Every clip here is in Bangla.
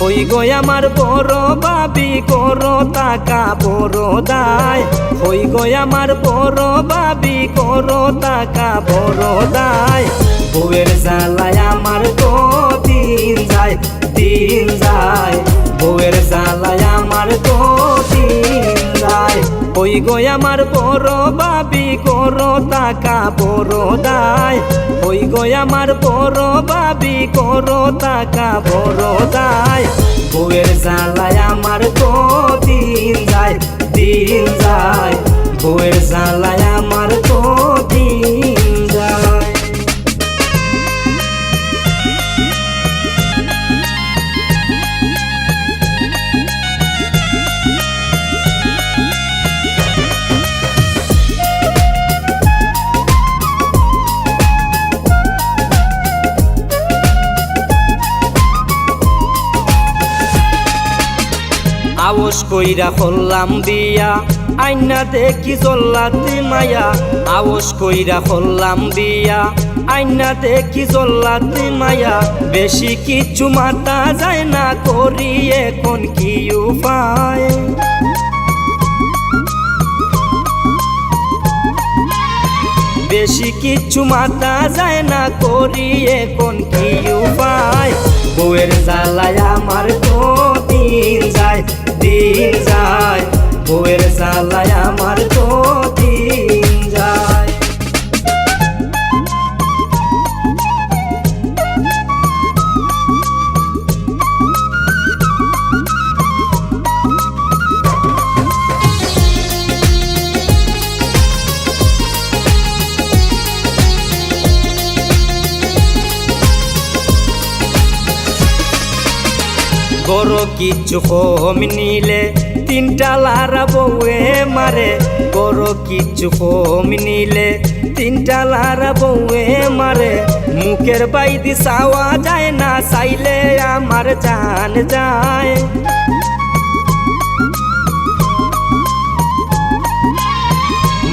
ওই গো আমার বড় ভাবি করো টাকা বড় দায়, ওই গো আমার বড় ভাবি করো টাকা বড় দায়। বউয়ের জ্বালায় আমার তো দিন যায় দিন যায়, বউয়ের জ্বালায় আমার তো দিন যায়। ওই গো আমার বড় ভাবি করো টাকা বড় দায়, ওই গো আমার বড় ভাবি করো টাকা বড় দায়। বউয়ের জ্বালায় আমার তো দিন যায় দিন যায়, বউয়ের জ্বালায় আমার তো দিন যায়। আওস কইরা হল্লাম দিয়া আইনা দেখি জল্লাতে মায়া, আওস কইরা হল্লাম দিয়া আইনা দেখি জল্লাতে মায়া। বেশি কিছু মাথা যায় না করি এখন কি উপায়, বেশি কিছু মাথা যায় না করি এখন কি উপায়। বউয়ের জ্বালায় আমার তো দিন যায় দিন যায়, বউয়ের জ্বালায় আমার তো দিন যায়। বড় কিছু কম নিলে তিনটা লারা বউয়ে মারে, বড় কিছু কম নিলে তিনটা লারা বউয়ে মারে। মুখের বাইদি চাওয়া যায় না, চাইলে আমার জান যায়।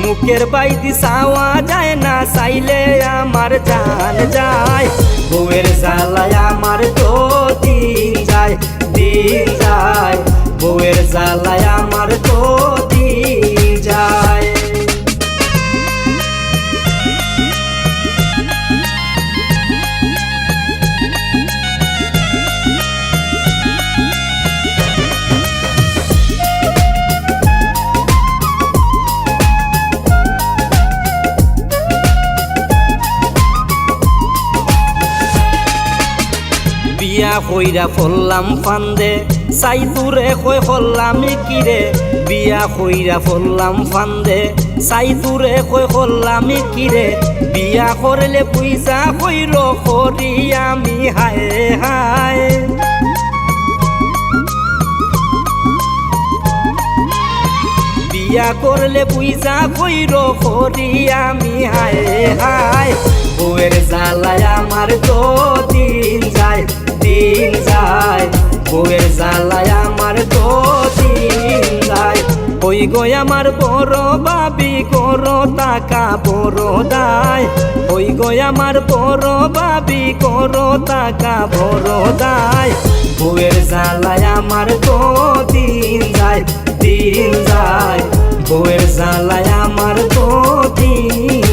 মুখের বাইদি চাওয়া যায় না, চাইলে আমার জান যায়। বউয়ের জ্বালায় আমার তো দিন যায় দিন যায়, বউয়ের জ্বালায় আমার তো দিন যায়। বিয়া হইরা ফললাম ফান্দে চাই দূরে কই হল্লাম কিরে, বিয়া হইরা ফললাম ফান্দে চাই দূরে কই হল্লাম কিরে। বিয়া করলে পয়সা হইল করি আমি হায় হায়, বিয়া করলে পয়সা কইর করি আমি হায় হায়। বউয়ের জ্বালায় আমার তো দিন যায় দিন যায়, বউয়ের জ্বালায় আমার তো দিন যায়। ওই গো আমার বড় ভাবি করো টাকা বড় দায়, ওই গো আমার বড় ভাবি করো টাকা বড় দায়। বউয়ের জ্বালায় আমার তো দিন যায় দিন যায়, বউয়ের জ্বালায় আমার তো দিন